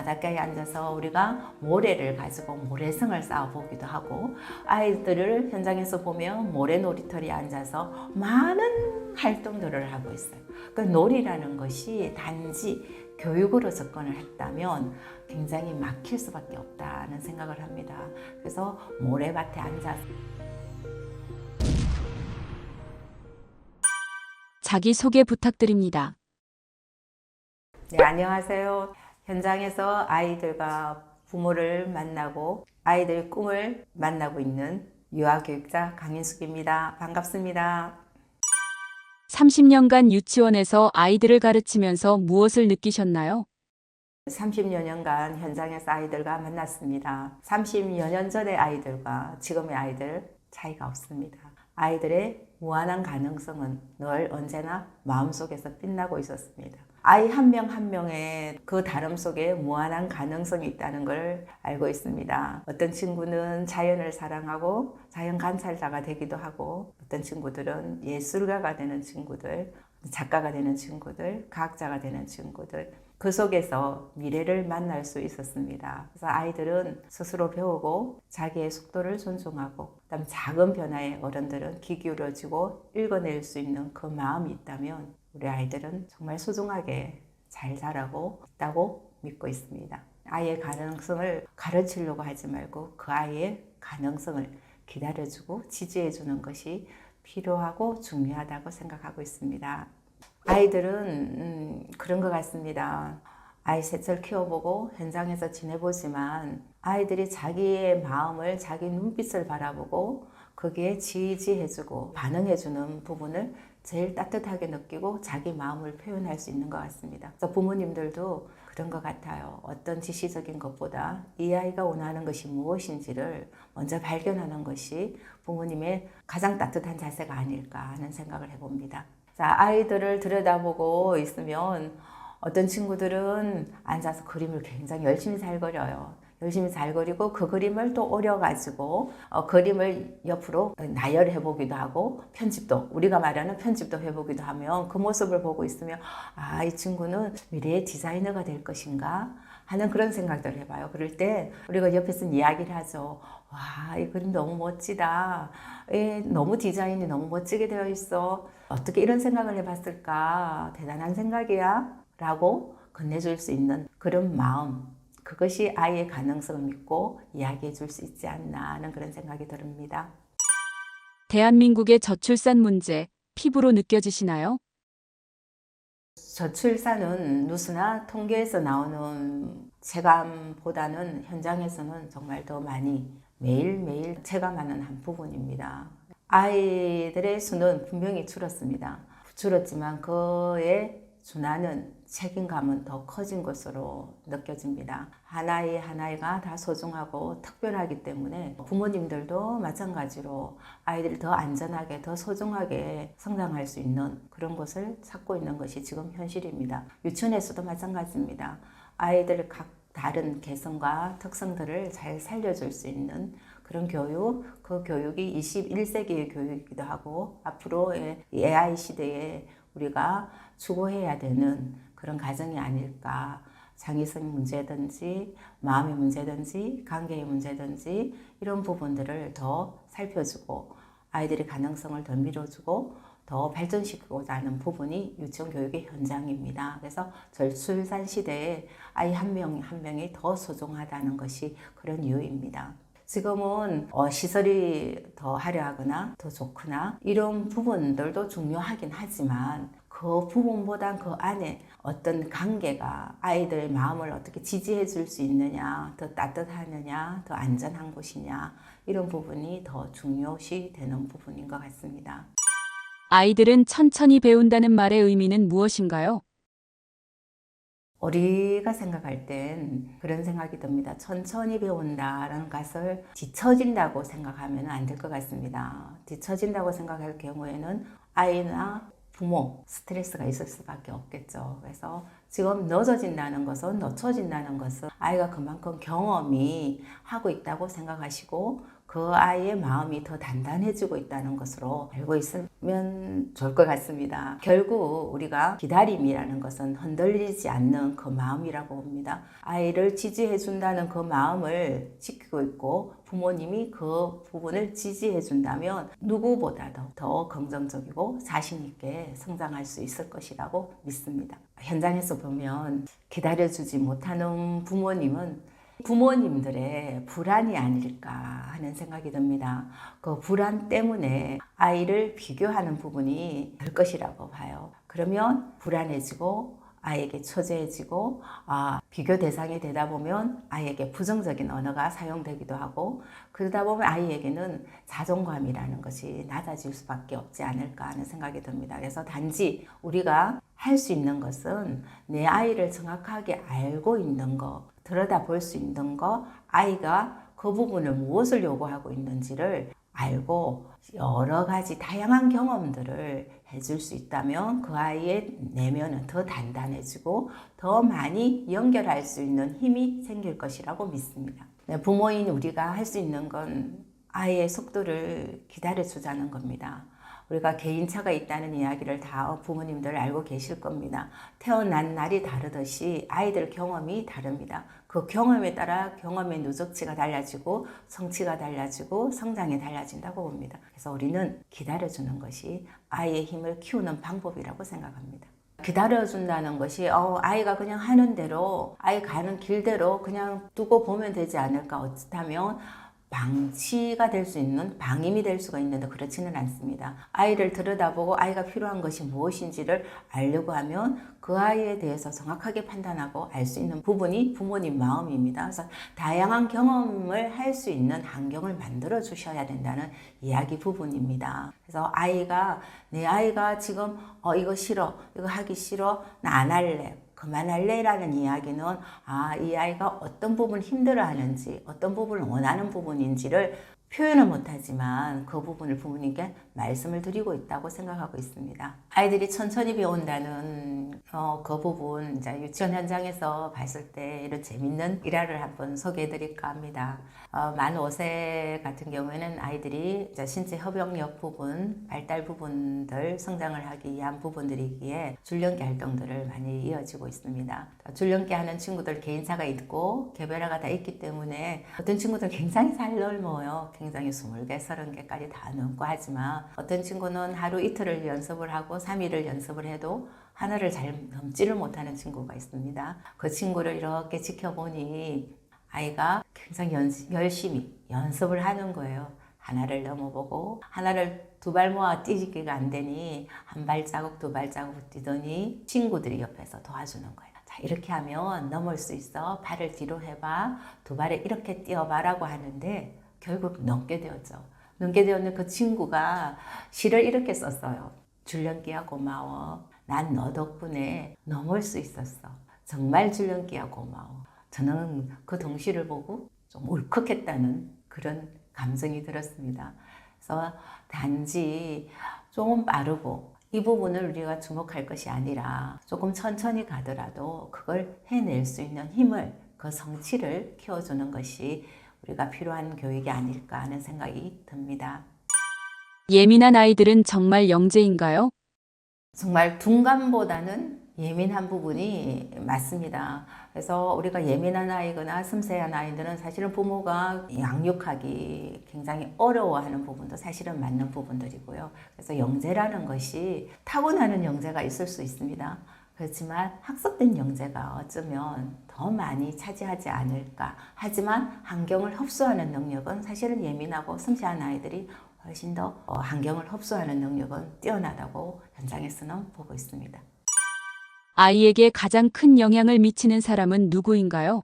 바닷가에 앉아서 우리가 모래를 가지고 모래성을 쌓아보기도 하고, 아이들을 현장에서 보면 모래놀이터에 앉아서 많은 활동들을 하고 있어요. 그 놀이라는 것이 단지 교육으로 접근을 했다면 굉장히 막힐 수밖에 없다는 생각을 합니다. 그래서 모래밭에 앉아서 자기소개 부탁드립니다. 네, 안녕하세요. 현장에서 아이들과 부모를 만나고 아이들의 꿈을 만나고 있는 유아교육자 강인숙입니다. 반갑습니다. 30년간 유치원에서 아이들을 가르치면서 무엇을 느끼셨나요? 30여 년간 현장에서 아이들과 만났습니다. 30여 년 전의 아이들과 지금의 아이들 차이가 없습니다. 아이들의 무한한 가능성은 늘 언제나 마음속에서 빛나고 있었습니다. 아이 한 명 한 명의 그 다름 속에 무한한 가능성이 있다는 걸 알고 있습니다. 어떤 친구는 자연을 사랑하고 자연 관찰자가 되기도 하고, 어떤 친구들은 예술가가 되는 친구들, 작가가 되는 친구들, 과학자가 되는 친구들, 그 속에서 미래를 만날 수 있었습니다. 그래서 아이들은 스스로 배우고 자기의 속도를 존중하고, 그다음 작은 변화에 어른들은 귀 기울여지고 읽어낼 수 있는 그 마음이 있다면 우리 아이들은 정말 소중하게 잘 자라고 있다고 믿고 있습니다. 아이의 가능성을 가르치려고 하지 말고 그 아이의 가능성을 기다려주고 지지해주는 것이 필요하고 중요하다고 생각하고 있습니다. 아이들은 그런 것 같습니다. 아이 셋을 키워보고 현장에서 지내보지만 아이들이 자기의 마음을, 자기 눈빛을 바라보고 거기에 지지해주고 반응해주는 부분을 제일 따뜻하게 느끼고 자기 마음을 표현할 수 있는 것 같습니다. 그래서 부모님들도 그런 것 같아요. 어떤 지시적인 것보다 이 아이가 원하는 것이 무엇인지를 먼저 발견하는 것이 부모님의 가장 따뜻한 자세가 아닐까 하는 생각을 해봅니다. 자, 아이들을 들여다보고 있으면 어떤 친구들은 앉아서 그림을 굉장히 열심히 잘 그려요. 열심히 잘 그리고 그 그림을 또 오려가지고 그림을 옆으로 나열해 보기도 하고, 편집도, 우리가 말하는 편집도 해보기도 하면 그 모습을 보고 있으면 아, 이 친구는 미래의 디자이너가 될 것인가 하는 그런 생각들을 해봐요. 그럴 때 우리가 옆에서 이야기를 하죠. 와, 이 그림 너무 멋지다. 너무 디자인이 너무 멋지게 되어 있어. 어떻게 이런 생각을 해봤을까? 대단한 생각이야. 라고 건네줄 수 있는 그런 마음, 그것이 아이의 가능성을 믿고 이야기해 줄 수 있지 않나 하는 그런 생각이 듭니다. 대한민국의 저출산 문제, 피부로 느껴지시나요? 저출산은 누수나 통계에서 나오는 체감보다는 현장에서는 정말 더 많이 매일매일 체감하는 한 부분입니다. 아이들의 수는 분명히 줄었습니다. 줄었지만 그에 준하는 책임감은 더 커진 것으로 느껴집니다. 하나의 하나가 다 소중하고 특별하기 때문에 부모님들도 마찬가지로 아이들이 더 안전하게, 더 소중하게 성장할 수 있는 그런 곳을 찾고 있는 것이 지금 현실입니다. 유치원에서도 마찬가지입니다. 아이들 각 다른 개성과 특성들을 잘 살려줄 수 있는 그런 교육, 그 교육이 21세기의 교육이기도 하고 앞으로의 AI 시대에 우리가 추구해야 되는 그런 과정이 아닐까. 창의성 문제든지 마음의 문제든지 관계의 문제든지 이런 부분들을 더 살펴주고 아이들의 가능성을 더 밀어주고 더 발전시키고자 하는 부분이 유치원 교육의 현장입니다. 그래서 저출산 시대에 아이 한 명 한 명이 더 소중하다는 것이 그런 이유입니다. 지금은 시설이 더 화려하거나 더 좋거나 이런 부분들도 중요하긴 하지만 그 부분보다 그 안에 어떤 관계가 아이들 마음을 어떻게 지지해 줄 수 있느냐, 더 따뜻하느냐, 더 안전한 곳이냐 이런 부분이 더 중요시 되는 부분인 것 같습니다. 아이들은 천천히 배운다는 말의 의미는 무엇인가요? 우리가 생각할 땐 그런 생각이 듭니다. 천천히 배운다라는 것을 뒤처진다고 생각하면 안 될 것 같습니다. 뒤처진다고 생각할 경우에는 아이나 부모 스트레스가 있을 수밖에 없겠죠. 그래서 지금 늦어진다는 것은, 늦춰진다는 것은 아이가 그만큼 경험이 하고 있다고 생각하시고 그 아이의 마음이 더 단단해지고 있다는 것으로 알고 있으면 좋을 것 같습니다. 결국 우리가 기다림이라는 것은 흔들리지 않는 그 마음이라고 봅니다. 아이를 지지해 준다는 그 마음을 지키고 있고 부모님이 그 부분을 지지해 준다면 누구보다도 더 긍정적이고 자신 있게 성장할 수 있을 것이라고 믿습니다. 현장에서 보면 기다려주지 못하는 부모님들의 불안이 아닐까 하는 생각이 듭니다. 그 불안 때문에 아이를 비교하는 부분이 될 것이라고 봐요. 그러면 불안해지고 아이에게 초조해지고 비교 대상이 되다 보면 아이에게 부정적인 언어가 사용되기도 하고 그러다 보면 아이에게는 자존감이라는 것이 낮아질 수밖에 없지 않을까 하는 생각이 듭니다. 그래서 단지 우리가 할 수 있는 것은 내 아이를 정확하게 알고 있는 것, 들여다볼 수 있는 것, 아이가 그 부분을 무엇을 요구하고 있는지를 알고 여러 가지 다양한 경험들을 해줄 수 있다면 그 아이의 내면은 더 단단해지고 더 많이 연결할 수 있는 힘이 생길 것이라고 믿습니다. 부모인 우리가 할 수 있는 건 아이의 속도를 기다려주자는 겁니다. 우리가 개인차가 있다는 이야기를 다 부모님들 알고 계실 겁니다. 태어난 날이 다르듯이 아이들 경험이 다릅니다. 그 경험에 따라 경험의 누적치가 달라지고 성취가 달라지고 성장이 달라진다고 봅니다. 그래서 우리는 기다려주는 것이 아이의 힘을 키우는 방법이라고 생각합니다. 기다려준다는 것이 아이가 그냥 하는 대로 아이 가는 길대로 그냥 두고 보면 되지 않을까. 어찌하면 방치가 될 수 있는 방임이 될 수가 있는데 그렇지는 않습니다. 아이를 들여다보고 아이가 필요한 것이 무엇인지를 알려고 하면 그 아이에 대해서 정확하게 판단하고 알 수 있는 부분이 부모님 마음입니다. 그래서 다양한 경험을 할 수 있는 환경을 만들어 주셔야 된다는 이야기 부분입니다. 그래서 내 아이가 지금 이거 싫어, 이거 하기 싫어, 나 안 할래, 그만할래 라는 이야기는 이 아이가 어떤 부분 힘들어하는지 어떤 부분을 원하는 부분인지를 표현을 못하지만 그 부분을 부모님께 말씀을 드리고 있다고 생각하고 있습니다. 아이들이 천천히 배운다는 그 부분 이제 유치원 현장에서 봤을 때 이런 재밌는 일화를 한번 소개해 드릴까 합니다. 만 5세 같은 경우에는 아이들이 이제 신체 협응력 부분, 발달 부분들 성장을 하기 위한 부분들이기에 줄넘기 활동들을 많이 이어지고 있습니다. 줄넘기 하는 친구들 개인차가 있고 개별화가 다 있기 때문에 어떤 친구들 굉장히 잘 넘어요. 굉장히 20개, 30개까지 다 넘고 하지만 어떤 친구는 하루 이틀을 연습을 하고 3일을 연습을 해도 하나를 잘 넘지를 못하는 친구가 있습니다. 그 친구를 이렇게 지켜보니 아이가 굉장히 열심히 연습을 하는 거예요. 하나를 넘어보고 하나를 두 발 모아 뛰기가 안 되니 한 발자국 두 발자국 뛰더니 친구들이 옆에서 도와주는 거예요. 자, 이렇게 하면 넘을 수 있어. 발을 뒤로 해봐. 두 발을 이렇게 뛰어봐 라고 하는데 결국 넘게 되었죠. 넘게 되었는데 그 친구가 시를 이렇게 썼어요. 줄넘기야 고마워. 난 너 덕분에 넘을 수 있었어. 정말 줄넘기야 고마워. 저는 그 동시를 보고 좀 울컥했다는 그런 감정이 들었습니다. 그래서 단지 조금 빠르고 이 부분을 우리가 주목할 것이 아니라 조금 천천히 가더라도 그걸 해낼 수 있는 힘을, 그 성취를 키워주는 것이 우리가 필요한 교육이 아닐까 하는 생각이 듭니다. 예민한 아이들은 정말 영재인가요? 정말 둔감보다는 예민한 부분이 맞습니다. 그래서 우리가 예민한 아이거나 섬세한 아이들은 사실은 부모가 양육하기 굉장히 어려워하는 부분도 사실은 맞는 부분들이고요. 그래서 영재라는 것이 타고나는 영재가 있을 수 있습니다. 그렇지만 학습된 영재가 어쩌면 더 많이 차지하지 않을까. 하지만 환경을 흡수하는 능력은 사실은 예민하고 섬세한 아이들이 훨씬 더 환경을 흡수하는 능력은 뛰어나다고 현장에서는 보고 있습니다. 아이에게 가장 큰 영향을 미치는 사람은 누구인가요?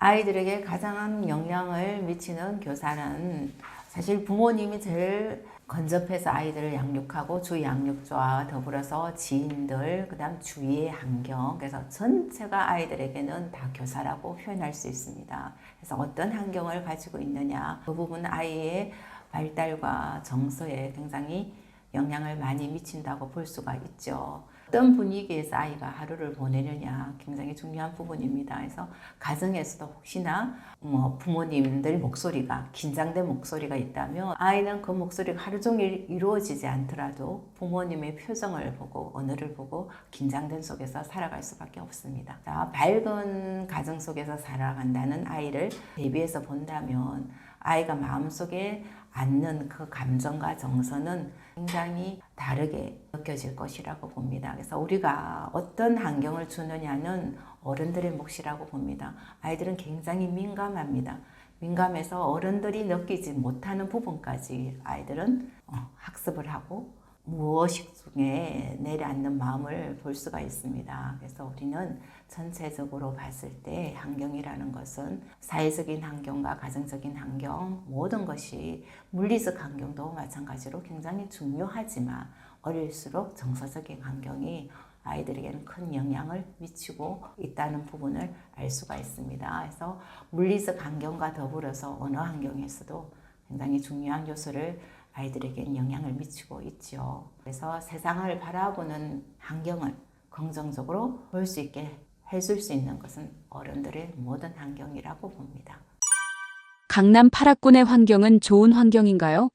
아이들에게 가장 영향을 미치는 교사는 사실 부모님이 제일 건접해서 아이들을 양육하고 주위 양육자와 더불어서 지인들, 그다음 주위의 환경, 그래서 전체가 아이들에게는 다 교사라고 표현할 수 있습니다. 그래서 어떤 환경을 가지고 있느냐, 그 부분은 아이의 발달과 정서에 굉장히 영향을 많이 미친다고 볼 수가 있죠. 어떤 분위기에서 아이가 하루를 보내느냐 굉장히 중요한 부분입니다. 그래서 가정에서도 혹시나 부모님들 목소리가 긴장된 목소리가 있다면 아이는 그 목소리가 하루 종일 이루어지지 않더라도 부모님의 표정을 보고 언어를 보고 긴장된 속에서 살아갈 수밖에 없습니다. 자, 밝은 가정 속에서 살아간다는 아이를 대비해서 본다면 아이가 마음속에 안는 그 감정과 정서는 굉장히 다르게 느껴질 것이라고 봅니다. 그래서 우리가 어떤 환경을 주느냐는 어른들의 몫이라고 봅니다. 아이들은 굉장히 민감합니다. 민감해서 어른들이 느끼지 못하는 부분까지 아이들은 학습을 하고 무의식 중에 내려앉는 마음을 볼 수가 있습니다. 그래서 우리는 전체적으로 봤을 때 환경이라는 것은 사회적인 환경과 가정적인 환경 모든 것이 물리적 환경도 마찬가지로 굉장히 중요하지만 어릴수록 정서적인 환경이 아이들에게는 큰 영향을 미치고 있다는 부분을 알 수가 있습니다. 그래서 물리적 환경과 더불어서 언어 환경에서도 굉장히 중요한 요소를 아이들에게 영향을 미치고 있죠. 그래서 세상을 바라보는 환경을 긍정적으로 볼 수 있게 해줄 수 있는 것은 어른들의 모든 환경이라고 봅니다. 강남 8학군의 환경은 좋은 환경인가요?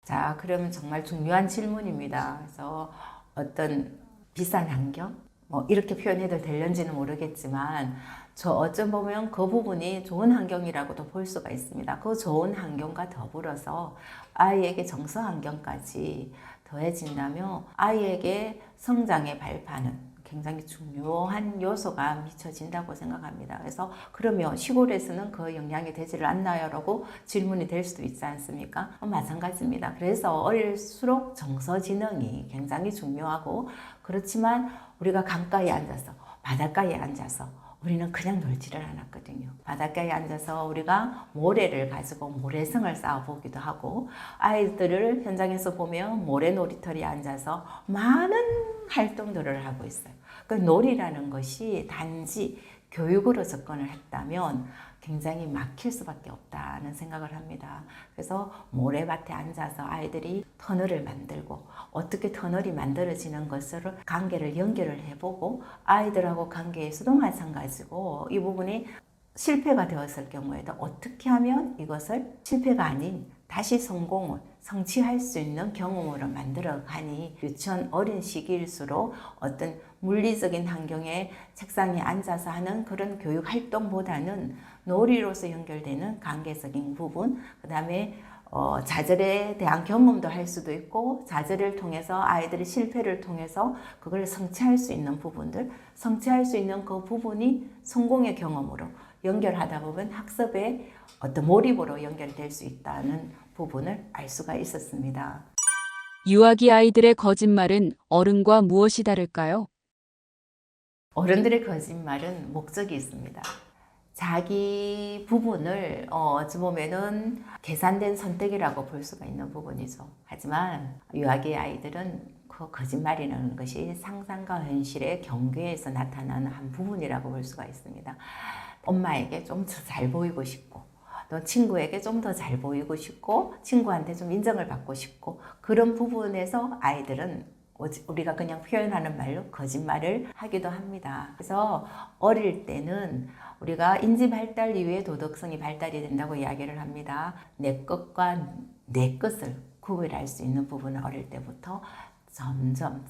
자, 그러면 정말 중요한 질문입니다. 그래서 어떤 비싼 환경? 이렇게 표현해도 되는지는 모르겠지만 저 어쩜 보면 그 부분이 좋은 환경이라고도 볼 수가 있습니다. 그 좋은 환경과 더불어서 아이에게 정서 환경까지 더해진다면 아이에게 성장의 발판은 굉장히 중요한 요소가 미쳐진다고 생각합니다. 그래서 그러면 시골에서는 그 영향이 되지를 않나요? 라고 질문이 될 수도 있지 않습니까? 마찬가지입니다. 그래서 어릴수록 정서지능이 굉장히 중요하고 그렇지만 우리가 강가에 앉아서 바닷가에 앉아서 우리는 그냥 놀지를 않았거든요. 바닷가에 앉아서 우리가 모래를 가지고 모래성을 쌓아보기도 하고 아이들을 현장에서 보면 모래놀이터에 앉아서 많은 활동들을 하고 있어요. 그 놀이라는 것이 단지 교육으로 접근을 했다면 굉장히 막힐 수밖에 없다는 생각을 합니다. 그래서 모래밭에 앉아서 아이들이 터널을 만들고 어떻게 터널이 만들어지는 것을 관계를 연결을 해보고 아이들하고 관계에서도 마찬가지고 이 부분이 실패가 되었을 경우에도 어떻게 하면 이것을 실패가 아닌 다시 성공을 성취할 수 있는 경험으로 만들어 가니 유치원 어린 시기일수록 어떤 물리적인 환경에 책상에 앉아서 하는 그런 교육 활동보다는 놀이로서 연결되는 관계적인 부분, 그 다음에 좌절에 대한 경험도 할 수도 있고 좌절을 통해서 아이들의 실패를 통해서 그걸 성취할 수 있는 부분들, 성취할 수 있는 그 부분이 성공의 경험으로 연결하다 보면 학습의 어떤 몰입으로 연결될 수 있다는 부분을 알 수가 있었습니다. 유아기 아이들의 거짓말은 어른과 무엇이 다를까요? 어른들의 거짓말은 목적이 있습니다. 자기 부분을 어찌 보면은 계산된 선택이라고 볼 수가 있는 부분이죠. 하지만 유아기 아이들은 그 거짓말이라는 것이 상상과 현실의 경계에서 나타나는 한 부분이라고 볼 수가 있습니다. 엄마에게 좀 더 잘 보이고 싶고 또 친구에게 좀 더 잘 보이고 싶고 친구한테 좀 인정을 받고 싶고 그런 부분에서 아이들은 우리가 그냥 표현하는 말로 거짓말을 하기도 합니다. 그래서 어릴 때는 우리가 인지 발달 이후에 도덕성이 발달이 된다고 이야기를 합니다. 내 것과 내 것을 구별할 수 있는 부분은 어릴 때부터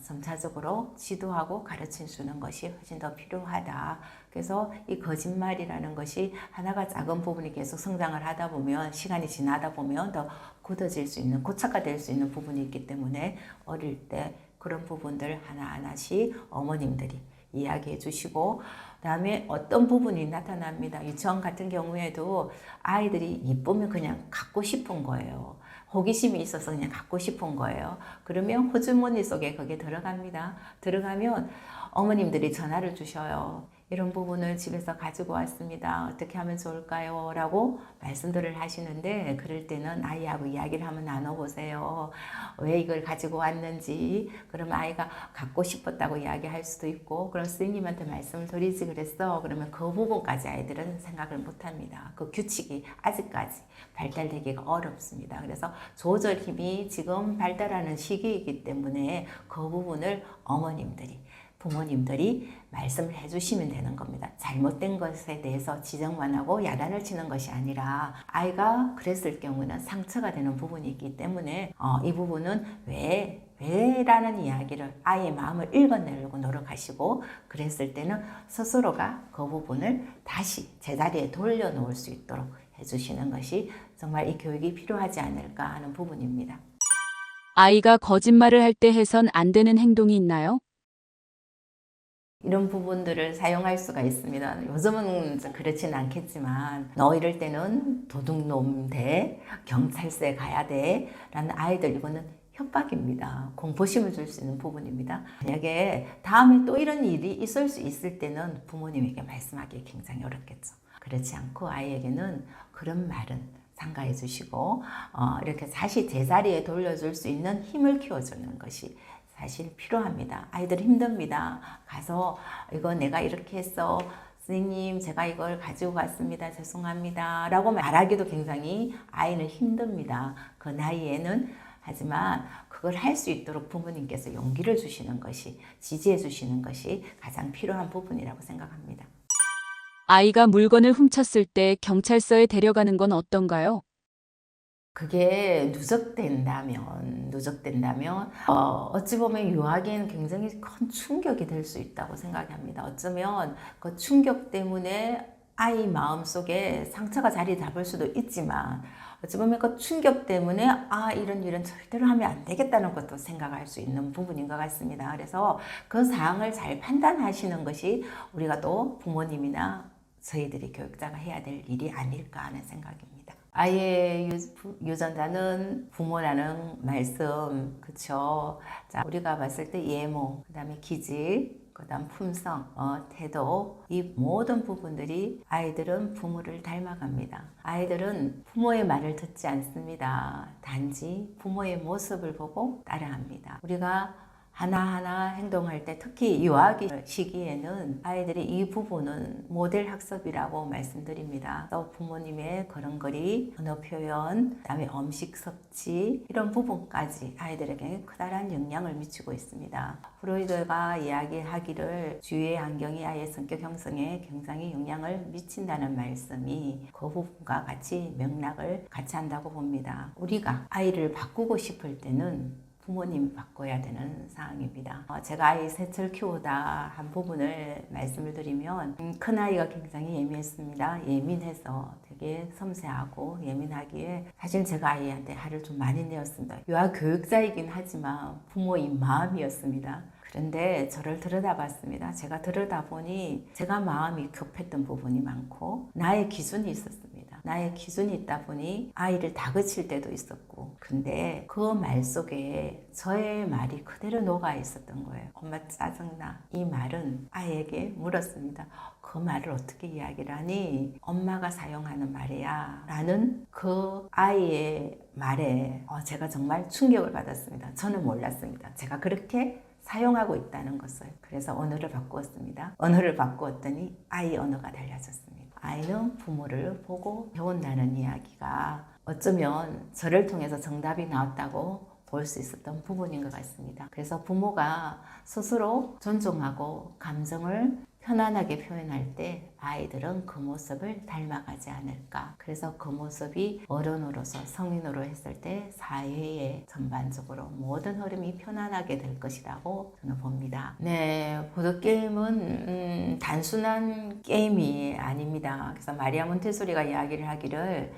점차적으로 지도하고 가르쳐 주는 것이 훨씬 더 필요하다. 그래서 이 거짓말이라는 것이 하나가 작은 부분이 계속 성장을 하다 보면 시간이 지나다 보면 더 굳어질 수 있는 고착화될 수 있는 부분이 있기 때문에 어릴 때 그런 부분들 하나하나씩 어머님들이 이야기해 주시고 그다음에 어떤 부분이 나타납니다. 유치원 같은 경우에도 아이들이 이쁘면 그냥 갖고 싶은 거예요. 호기심이 있어서 그냥 갖고 싶은 거예요. 그러면 호주머니 속에 그게 들어갑니다. 들어가면 어머님들이 전화를 주셔요. 이런 부분을 집에서 가지고 왔습니다. 어떻게 하면 좋을까요? 라고 말씀들을 하시는데 그럴 때는 아이하고 이야기를 한번 나눠보세요. 왜 이걸 가지고 왔는지. 그러면 아이가 갖고 싶었다고 이야기할 수도 있고 그럼 선생님한테 말씀을 드리지 그랬어. 그러면 그 부분까지 아이들은 생각을 못합니다. 그 규칙이 아직까지 발달되기가 어렵습니다. 그래서 조절 힘이 지금 발달하는 시기이기 때문에 그 부분을 어머님들이 부모님들이 말씀을 해주시면 되는 겁니다. 잘못된 것에 대해서 지적만 하고 야단을 치는 것이 아니라 아이가 그랬을 경우는 상처가 되는 부분이 있기 때문에 이 부분은 왜라는 이야기를 아이의 마음을 읽어내려고 노력하시고 그랬을 때는 스스로가 그 부분을 다시 제자리에 돌려놓을 수 있도록 해주시는 것이 정말 이 교육이 필요하지 않을까 하는 부분입니다. 아이가 거짓말을 할 때 해선 안 되는 행동이 있나요? 이런 부분들을 사용할 수가 있습니다. 요즘은 그렇지는 않겠지만 너 이럴 때는 도둑놈 돼, 경찰서에 가야 돼 라는 아이들 이거는 협박입니다. 공포심을 줄 수 있는 부분입니다. 만약에 다음에 또 이런 일이 있을 수 있을 때는 부모님에게 말씀하기 굉장히 어렵겠죠. 그렇지 않고 아이에게는 그런 말은 삼가해 주시고 이렇게 다시 제자리에 돌려줄 수 있는 힘을 키워주는 것이 사실 필요합니다. 아이들 힘듭니다. 가서 이거 내가 이렇게 했어. 선생님 제가 이걸 가지고 갔습니다. 죄송합니다. 라고 말하기도 굉장히 아이는 힘듭니다. 그 나이에는. 하지만 그걸 할 수 있도록 부모님께서 용기를 주시는 것이 지지해 주시는 것이 가장 필요한 부분이라고 생각합니다. 아이가 물건을 훔쳤을 때 경찰서에 데려가는 건 어떤가요? 그게 누적된다면 어찌 보면 유아기에는 굉장히 큰 충격이 될 수 있다고 생각합니다. 어쩌면 그 충격 때문에 아이 마음속에 상처가 자리 잡을 수도 있지만 어찌 보면 그 충격 때문에 이런 일은 절대로 하면 안 되겠다는 것도 생각할 수 있는 부분인 것 같습니다. 그래서 그 사항을 잘 판단하시는 것이 우리가 또 부모님이나 저희들이 교육자가 해야 될 일이 아닐까 하는 생각입니다. 아이의 유전자는 부모라는 말씀, 그쵸? 자, 우리가 봤을 때 예모, 그 다음에 기질, 그 다음 품성, 태도, 이 모든 부분들이 아이들은 부모를 닮아갑니다. 아이들은 부모의 말을 듣지 않습니다. 단지 부모의 모습을 보고 따라합니다. 우리가 하나하나 행동할 때 특히 유아기 시기에는 아이들이 이 부분은 모델 학습이라고 말씀드립니다. 또 부모님의 걸음걸이, 언어 표현, 그다음에 음식 섭취 이런 부분까지 아이들에게 커다란 영향을 미치고 있습니다. 프로이드가 이야기하기를 주위의 환경이 아이의 성격 형성에 굉장히 영향을 미친다는 말씀이 그 부분과 같이 맥락을 같이 한다고 봅니다. 우리가 아이를 바꾸고 싶을 때는 부모님이 바꿔야 되는 상황입니다. 제가 아이 셋을 키우다 한 부분을 말씀을 드리면 큰아이가 굉장히 예민했습니다. 예민해서 되게 섬세하고 예민하기에 사실 제가 아이한테 화를 좀 많이 내었습니다. 유아 교육자이긴 하지만 부모인 마음이었습니다. 그런데 저를 들여다봤습니다. 제가 들여다보니 제가 마음이 급했던 부분이 많고 나의 기준이 있었습니다. 나의 기준이 있다 보니 아이를 다그칠 때도 있었고 근데 그 말 속에 저의 말이 그대로 녹아 있었던 거예요. 엄마 짜증나. 이 말은 아이에게 물었습니다. 그 말을 어떻게 이야기를 하니? 엄마가 사용하는 말이야 라는 그 아이의 말에 제가 정말 충격을 받았습니다. 저는 몰랐습니다. 제가 그렇게 사용하고 있다는 것을. 그래서 언어를 바꾸었습니다. 언어를 바꾸었더니 아이 언어가 달라졌습니다. 아이는 부모를 보고 배운다는 이야기가 어쩌면 저를 통해서 정답이 나왔다고 볼 수 있었던 부분인 것 같습니다. 그래서 부모가 스스로 존중하고 감정을 편안하게 표현할 때 아이들은 그 모습을 닮아가지 않을까. 그래서 그 모습이 어른으로서 성인으로 했을 때 사회에 전반적으로 모든 흐름이 편안하게 될 것이라고 저는 봅니다. 네, 보드게임은 단순한 게임이 아닙니다. 그래서 마리아 몬테소리가 이야기를 하기를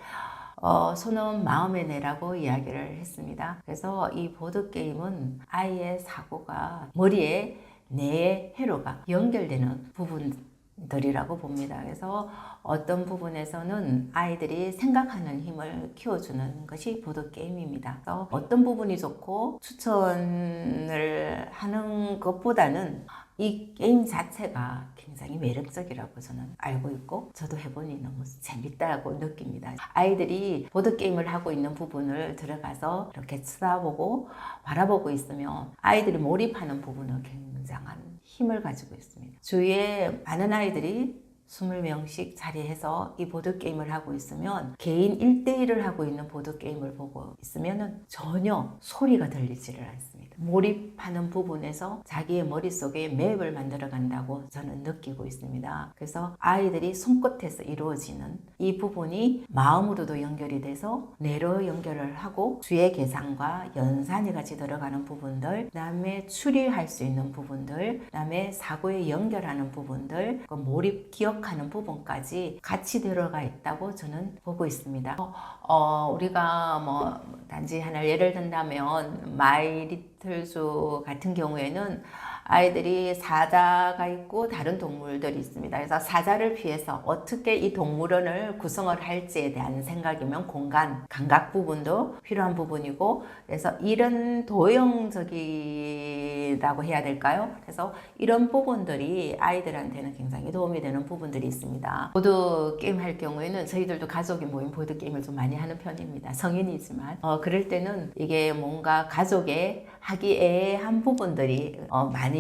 손은 마음에 내라고 이야기를 했습니다. 그래서 이 보드게임은 아이의 사고가 머리에 뇌의 회로가 연결되는 부분들이라고 봅니다. 그래서 어떤 부분에서는 아이들이 생각하는 힘을 키워주는 것이 보드게임입니다. 그래서 어떤 부분이 좋고 추천을 하는 것보다는 이 게임 자체가 굉장히 매력적이라고 저는 알고 있고 저도 해보니 너무 재밌다고 느낍니다. 아이들이 보드게임을 하고 있는 부분을 들어가서 이렇게 쳐다보고 바라보고 있으면 아이들이 몰입하는 부분은 굉장한 힘을 가지고 있습니다. 주위에 많은 아이들이 20명씩 자리해서 이 보드게임을 하고 있으면 개인 1대1을 하고 있는 보드게임을 보고 있으면 전혀 소리가 들리지를 않습니다. 몰입하는 부분에서 자기의 머릿속에 맵을 만들어 간다고 저는 느끼고 있습니다. 그래서 아이들이 손끝에서 이루어지는 이 부분이 마음으로도 연결이 돼서 뇌로 연결을 하고 주의 계산과 연산이 같이 들어가는 부분들, 그 다음에 추리할 수 있는 부분들, 그 다음에 사고에 연결하는 부분들, 그 몰입 기억하는 부분까지 같이 들어가 있다고 저는 보고 있습니다. 우리가 뭐 단지 하나 예를 든다면 마이 리틀즈 같은 경우에는 아이들이 사자가 있고 다른 동물들이 있습니다. 그래서 사자를 피해서 어떻게 이 동물원을 구성을 할지에 대한 생각이면 공간, 감각 부분도 필요한 부분이고, 그래서 이런 도형적이라고 해야 될까요? 그래서 이런 부분들이 아이들한테는 굉장히 도움이 되는 부분들이 있습니다. 보드게임 할 경우에는 저희들도 가족이 모인 보드게임을 좀 많이 하는 편입니다. 성인이지만 그럴 때는 이게 뭔가 가족의 하기 애매한 부분들이 많이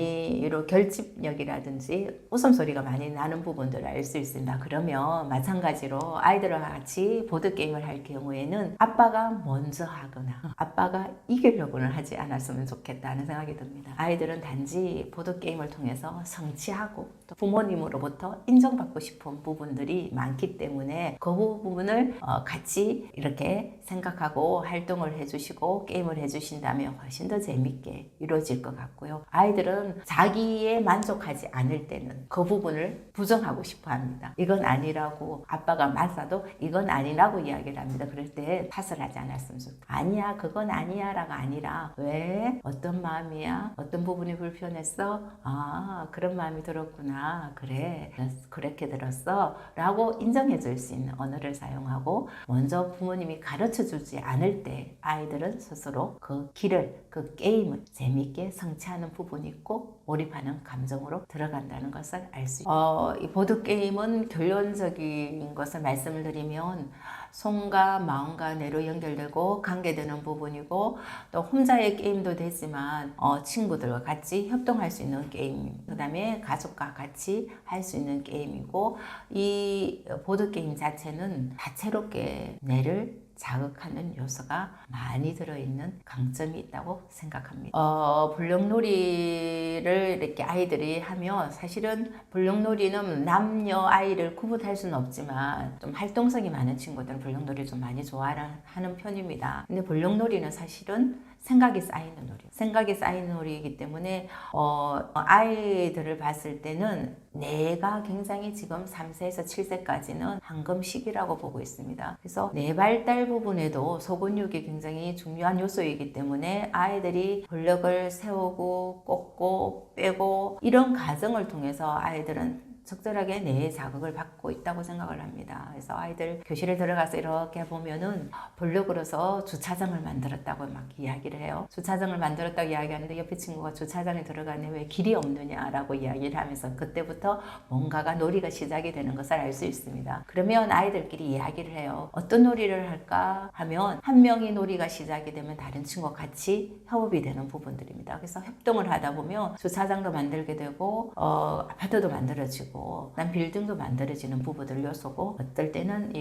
결집력이라든지 웃음소리가 많이 나는 부분들을 알 수 있습니다. 그러면 마찬가지로 아이들과 같이 보드게임을 할 경우에는 아빠가 먼저 하거나 아빠가 이기려고는 하지 않았으면 좋겠다는 생각이 듭니다. 아이들은 단지 보드게임을 통해서 성취하고 또 부모님으로부터 인정받고 싶은 부분들이 많기 때문에 그 부분을 같이 이렇게 생각하고 활동을 해주시고 게임을 해주신다면 훨씬 더 재밌게 이루어질 것 같고요. 아이들은 자기에 만족하지 않을 때는 그 부분을 부정하고 싶어 합니다. 이건 아니라고 아빠가 맞아도 이건 아니라고 이야기를 합니다. 그럴 때 탓을 하지 않았으면 좋겠다. 아니야, 그건 아니야 라가 아니라 왜? 어떤 마음이야? 어떤 부분이 불편했어? 아, 그런 마음이 들었구나. 그래, 그렇게 들었어 라고 인정해 줄 수 있는 언어를 사용하고, 먼저 부모님이 가르쳐 주지 않을 때 아이들은 스스로 그 길을, 그 게임을 재미있게 성취하는 부분이 있고 몰입하는 감정으로 들어간다는 것을 알 수 있습니다. 이 보드게임은 결론적인 것을 말씀을 드리면 손과 마음과 뇌로 연결되고 관계되는 부분이고, 또 혼자의 게임도 되지만 친구들과 같이 협동할 수 있는 게임, 그 다음에 가족과 같이 할 수 있는 게임이고, 이 보드게임 자체는 다채롭게 뇌를 자극하는 요소가 많이 들어있는 강점이 있다고 생각합니다. 블록놀이를 이렇게 아이들이 하면 사실은 블록놀이는 남녀 아이를 구분할 수는 없지만 좀 활동성이 많은 친구들은 블록놀이를 좀 많이 좋아하는 편입니다. 근데 블록놀이는 사실은 생각이 쌓이는 놀이, 생각이 쌓이는 놀이이기 때문에 아이들을 봤을 때는 뇌가 굉장히 지금 3세에서 7세까지는 황금 시기라고 보고 있습니다. 그래서 뇌 발달 부분에도 소근육이 굉장히 중요한 요소이기 때문에 아이들이 블럭을 세우고 꽂고 빼고 이런 과정을 통해서 아이들은 적절하게 뇌의 자극을 받고 있다고 생각을 합니다. 그래서 아이들 교실에 들어가서 이렇게 보면은 블록으로서 주차장을 만들었다고 막 이야기를 해요. 주차장을 만들었다고 이야기하는데 옆에 친구가 주차장에 들어가네 왜 길이 없느냐라고 이야기를 하면서 그때부터 뭔가가 놀이가 시작이 되는 것을 알 수 있습니다. 그러면 아이들끼리 이야기를 해요. 어떤 놀이를 할까 하면 한 명이 놀이가 시작이 되면 다른 친구와 같이 협업이 되는 부분들입니다. 그래서 협동을 하다 보면 주차장도 만들게 되고 아파트도 만들어지고 난 빌딩도 만들어지는 부분들 요소고, 어떨 때는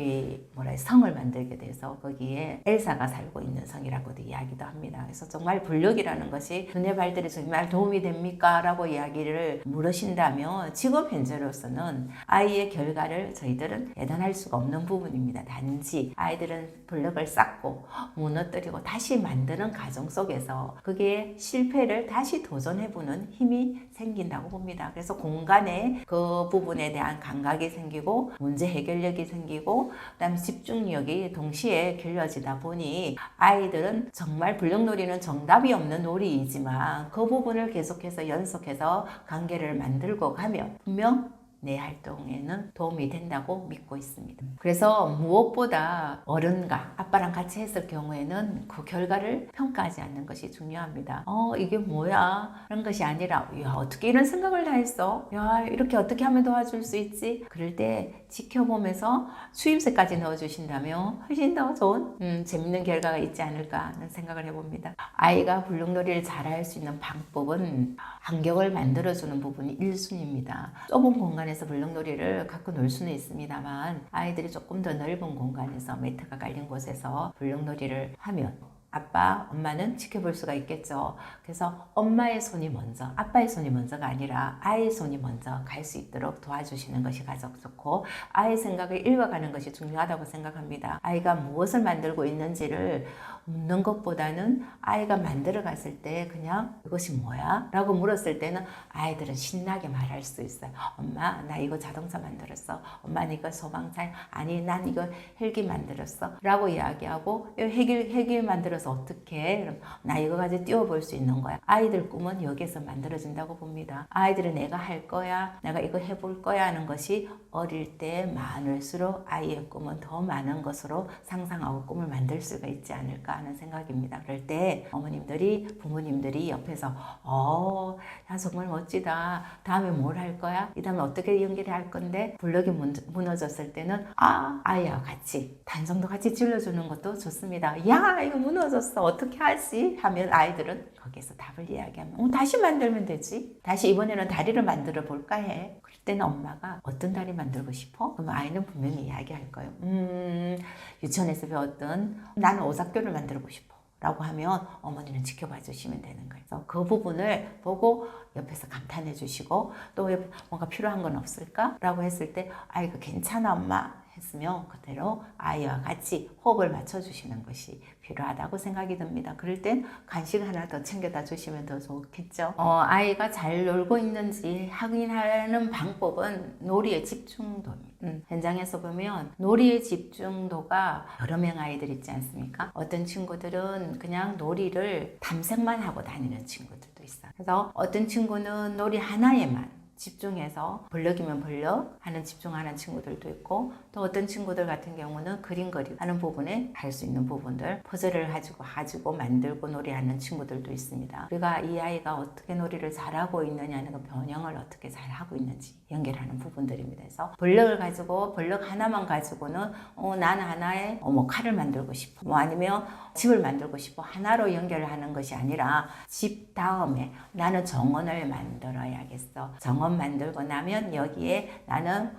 성을 만들게 돼서 거기에 엘사가 살고 있는 성이라고도 이야기도 합니다. 그래서 정말 블록이라는 것이 두뇌 발달에 정말 도움이 됩니까? 라고 이야기를 물으신다면 지금 현재로서는 아이의 결과를 저희들은 예단할 수가 없는 부분입니다. 단지 아이들은 블록을 쌓고 무너뜨리고 다시 만드는 과정 속에서 그게 실패를 다시 도전해보는 힘이 생긴다고 봅니다. 그래서 공간에 그 부분에 대한 감각이 생기고 문제 해결력이 생기고 그다음에 집중력이 동시에 길러지다 보니 아이들은 정말 블록놀이는 정답이 없는 놀이이지만 그 부분을 계속해서 연속해서 관계를 만들고 가면 분명 내 활동에는 도움이 된다고 믿고 있습니다. 그래서 무엇보다 어른과 아빠랑 같이 했을 경우에는 그 결과를 평가하지 않는 것이 중요합니다. 이게 뭐야? 그런 것이 아니라, 야, 어떻게 이런 생각을 다 했어? 야, 이렇게 어떻게 하면 도와줄 수 있지? 그럴 때 지켜보면서 수임새까지 넣어주신다면 훨씬 더 좋은 재밌는 결과가 있지 않을까 하는 생각을 해봅니다. 아이가 블록놀이를 잘할 수 있는 방법은 환경을 만들어주는 부분이 1순위입니다. 좁은 공간에서 블록놀이를 갖고 놀 수는 있습니다만 아이들이 조금 더 넓은 공간에서 매트가 깔린 곳에서 블록놀이를 하면 아빠, 엄마는 지켜볼 수가 있겠죠. 그래서 엄마의 손이 먼저, 아빠의 손이 먼저가 아니라 아이의 손이 먼저 갈 수 있도록 도와주시는 것이 가장 좋고, 아이의 생각을 읽어가는 것이 중요하다고 생각합니다. 아이가 무엇을 만들고 있는지를 묻는 것보다는 아이가 만들어 갔을 때 그냥 이것이 뭐야? 라고 물었을 때는 아이들은 신나게 말할 수 있어요. 엄마, 나 이거 자동차 만들었어. 엄마, 이거 소방차. 아니, 난 이거 헬기 만들었어. 라고 이야기하고, 헬기 만들어서 어떻게? 그럼 나 이거 가지고 뛰어볼 수 있는 거야. 아이들 꿈은 여기에서 만들어진다고 봅니다. 아이들은 내가 할 거야, 내가 이거 해볼 거야 하는 것이 어릴 때 많을수록 아이의 꿈은 더 많은 것으로 상상하고 꿈을 만들 수가 있지 않을까 하는 생각입니다. 그럴 때 어머님들이, 부모님들이 옆에서 야, 정말 멋지다. 다음에 뭘 할 거야? 이 다음에 어떻게 연결할 건데? 블럭이 무너졌을 때는 아이와 같이 단성도 같이 질러주는 것도 좋습니다. 야, 이거 무너졌어. 어떻게 하지? 하면 아이들은 거기에서 답을 이야기하면 다시 만들면 되지. 다시 이번에는 다리를 만들어 볼까 해. 그럴 때는 엄마가 어떤 다리 만들고 싶어? 그럼 아이는 분명히 이야기할 거예요. 유치원에서 배웠던 나는 오작교를 만들고 싶어 라고 하면 어머니는 지켜봐 주시면 되는 거예요. 그래서 그 부분을 보고 옆에서 감탄해 주시고, 또 뭔가 필요한 건 없을까? 라고 했을 때 아이가 괜찮아 엄마 했으면 그대로 아이와 같이 호흡을 맞춰주시는 것이 필요하다고 생각이 듭니다. 그럴 땐 간식 하나 더 챙겨다 주시면 더 좋겠죠. 아이가 잘 놀고 있는지 확인하는 방법은 놀이의 집중도입니다. 현장에서 보면 놀이의 집중도가 여러 명 아이들 있지 않습니까? 어떤 친구들은 그냥 놀이를 탐색만 하고 다니는 친구들도 있어요. 그래서 어떤 친구는 놀이 하나에만 집중해서 블럭이면 블럭 하는 집중하는 친구들도 있고, 또 어떤 친구들 같은 경우는 그림 하는 부분에 할 수 있는 부분들, 퍼즐을 가지고 만들고 놀이하는 친구들도 있습니다. 우리가 이 아이가 어떻게 놀이를 잘하고 있느냐는 그 변형을 어떻게 잘하고 있는지 연결하는 부분들입니다. 그래서 블럭을 가지고 블럭 하나만 가지고는 나는 하나에 칼을 만들고 싶어, 아니면 집을 만들고 싶어 하나로 연결하는 것이 아니라 집 다음에 나는 정원을 만들어야겠어. 정원 만들고 나면 여기에 나는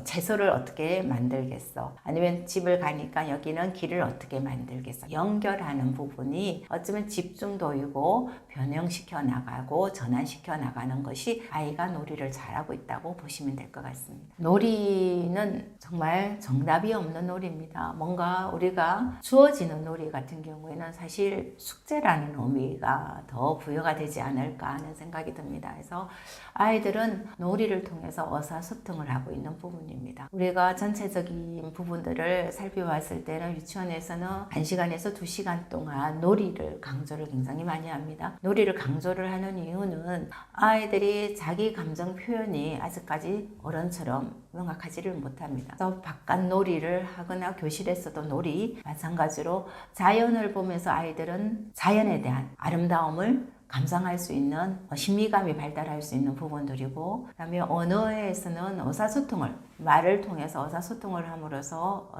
채소를 어떻게 만들겠어. 아니면 집을 가니까 여기는 길을 어떻게 만들겠어. 연결하는 부분이 어쩌면 집중도이고 변형시켜 나가고 전환시켜 나가는 것이 아이가 놀이를 잘하고 있다고 보시면 될 것 같습니다. 놀이는 정말 정답이 없는 놀이입니다. 뭔가 우리가 주어지는 놀이 같은 경우에는 사실 숙제라는 의미가 더 부여가 되지 않을까 하는 생각이 듭니다. 그래서 아이들은 놀이를 통해서 의사소통을 하고 있는 부분입니다. 우리가 전체적인 부분들을 살펴봤을 때는 유치원에서는 1시간에서 2시간 동안 놀이를 강조를 굉장히 많이 합니다. 놀이를 강조를 하는 이유는 아이들이 자기 감정 표현이 아직까지 어른처럼 명확하지를 못합니다. 그래서 바깥 놀이를 하거나 교실에서도 놀이, 마찬가지로 자연을 보면서 아이들은 자연에 대한 아름다움을 감상할 수 있는 심미감이 발달할 수 있는 부분들이고, 그 다음에 언어에서는 의사소통을, 말을 통해서 의사소통을 함으로써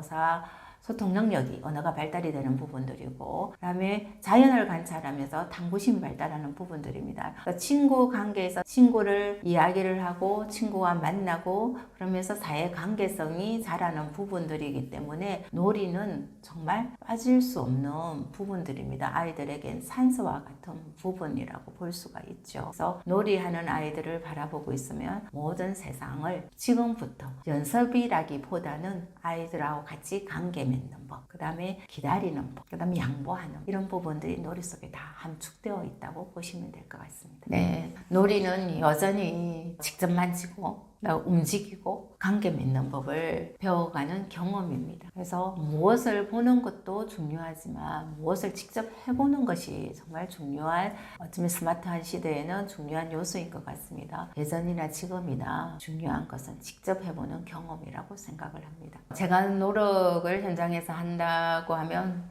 소통 능력이, 언어가 발달이 되는 부분들이고, 그 다음에 자연을 관찰하면서 탐구심이 발달하는 부분들입니다. 그러니까 친구 관계에서 친구를 이야기를 하고 친구와 만나고 그러면서 사회 관계성이 자라는 부분들이기 때문에 놀이는 정말 빠질 수 없는 부분들입니다. 아이들에겐 산소와 같은 부분이라고 볼 수가 있죠. 그래서 놀이하는 아이들을 바라보고 있으면 모든 세상을 지금부터 연습이라기보다는 아이들하고 같이 관계 맺는 법, 그 다음에 기다리는 법, 그 다음에 양보하는 이런 부분들이 놀이 속에 다 함축되어 있다고 보시면 될 것 같습니다. 네, 놀이는 여전히 직접 만지고 움직이고 관계 맺는 법을 배워가는 경험입니다. 그래서 무엇을 보는 것도 중요하지만 무엇을 직접 해보는 것이 정말 중요한, 어쩌면 스마트한 시대에는 중요한 요소인 것 같습니다. 예전이나 지금이나 중요한 것은 직접 해보는 경험이라고 생각을 합니다. 제가 노력을 현장에서 한다고 하면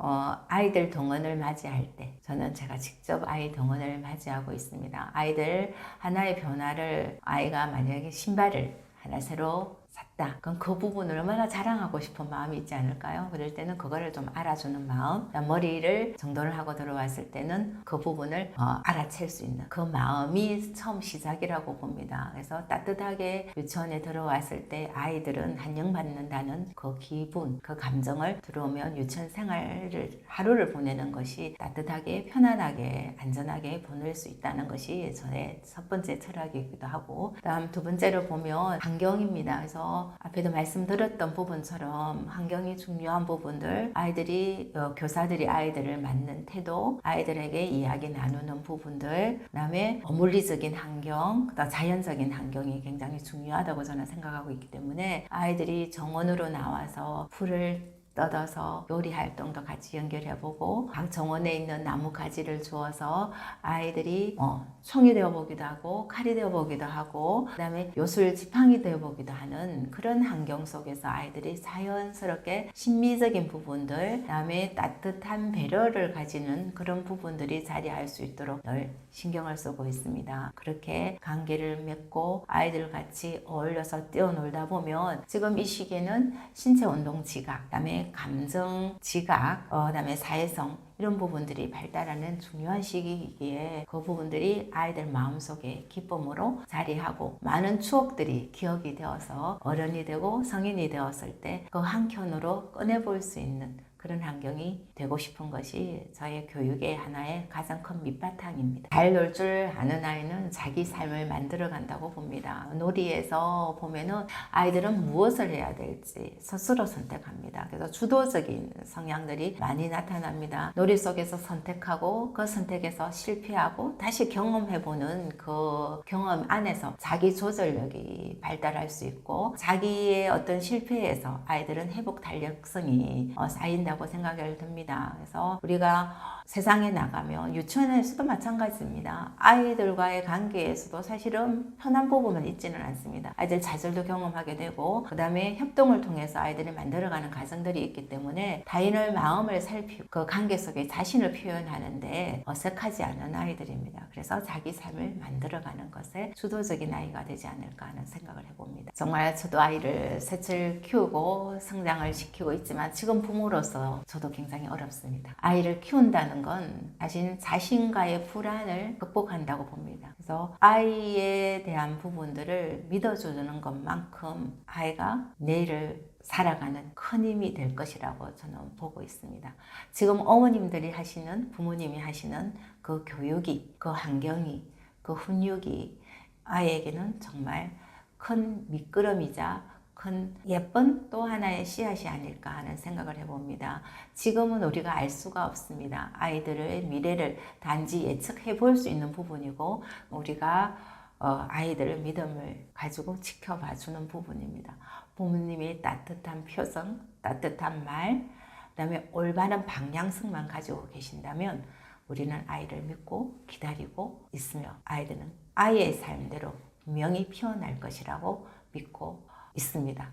아이들 동원을 맞이할 때 저는 제가 직접 아이 동원을 맞이하고 있습니다. 아이들 하나의 변화를, 아이가 만약에 신발을 하나 새로 샀다. 그럼 그 부분을 얼마나 자랑하고 싶은 마음이 있지 않을까요? 그럴 때는 그거를 좀 알아주는 마음, 머리를 정돈을 하고 들어왔을 때는 그 부분을 알아챌 수 있는 그 마음이 처음 시작이라고 봅니다. 그래서 따뜻하게 유치원에 들어왔을 때 아이들은 환영받는다는 그 기분, 그 감정을 들어오면 유치원 생활을, 하루를 보내는 것이 따뜻하게, 편안하게, 안전하게 보낼 수 있다는 것이 저의 첫 번째 철학이기도 하고, 다음 두 번째로 보면 환경입니다. 그래서 앞에도 말씀드렸던 부분처럼 환경이 중요한 부분들, 아이들이, 교사들이 아이들을 맞는 태도, 아이들에게 이야기 나누는 부분들, 그 다음에 물리적인 환경, 그다음 자연적인 환경이 굉장히 중요하다고 저는 생각하고 있기 때문에 아이들이 정원으로 나와서 풀을 뜯어서 요리 활동도 같이 연결해보고, 각 정원에 있는 나무 가지를 주어서 아이들이 총이 되어보기도 하고 칼이 되어보기도 하고, 그 다음에 요술 지팡이 되어보기도 하는 그런 환경 속에서 아이들이 자연스럽게 심미적인 부분들, 그 다음에 따뜻한 배려를 가지는 그런 부분들이 자리할 수 있도록 늘 신경을 쓰고 있습니다. 그렇게 관계를 맺고 아이들 같이 어울려서 뛰어놀다 보면, 지금 이 시기에는 신체 운동 지각, 그 다음에 감정 지각, 그다음에 사회성, 이런 부분들이 발달하는 중요한 시기이기에 그 부분들이 아이들 마음속에 기쁨으로 자리하고 많은 추억들이 기억이 되어서 어른이 되고 성인이 되었을 때 그 한켠으로 꺼내볼 수 있는 그런 환경이 되고 싶은 것이 저의 교육의 하나의 가장 큰 밑바탕입니다. 잘 놀 줄 아는 아이는 자기 삶을 만들어 간다고 봅니다. 놀이에서 보면은 아이들은 무엇을 해야 될지 스스로 선택합니다. 그래서 주도적인 성향들이 많이 나타납니다. 놀이 속에서 선택하고 그 선택에서 실패하고 다시 경험해보는 그 경험 안에서 자기 조절력이 발달할 수 있고, 자기의 어떤 실패에서 아이들은 회복 탄력성이 쌓인다고 생각이 듭니다. 그래서 우리가 세상에 나가면 유치원에서도 마찬가지입니다. 아이들과의 관계에서도 사실은 편한 부분은 있지는 않습니다. 아이들 좌절도 경험하게 되고, 그 다음에 협동을 통해서 아이들이 만들어가는 과정들이 있기 때문에 타인의 마음을 살피고 그 관계 속에 자신을 표현하는데 어색하지 않은 아이들입니다. 그래서 자기 삶을 만들어가는 것에 주도적인 아이가 되지 않을까 하는 생각을 해봅니다. 정말 저도 아이를 셋을 키우고 성장을 시키고 있지만 지금 부모로서 저도 굉장히 어렵습니다. 아이를 키운다는 건 자신과의 불안을 극복한다고 봅니다. 그래서 아이에 대한 부분들을 믿어주는 것만큼 아이가 내일을 살아가는 큰 힘이 될 것이라고 저는 보고 있습니다. 지금 어머님들이 하시는, 부모님이 하시는 그 교육이, 그 환경이, 그 훈육이 아이에게는 정말 큰 밑거름이자 큰 예쁜 또 하나의 씨앗이 아닐까 하는 생각을 해봅니다. 지금은 우리가 알 수가 없습니다. 아이들의 미래를 단지 예측해 볼 수 있는 부분이고, 우리가 아이들의 믿음을 가지고 지켜봐 주는 부분입니다. 부모님이 따뜻한 표정, 따뜻한 말, 그 다음에 올바른 방향성만 가지고 계신다면 우리는 아이를 믿고 기다리고 있으며 아이들은 아이의 삶대로 분명히 피어날 것이라고 믿고 있습니다.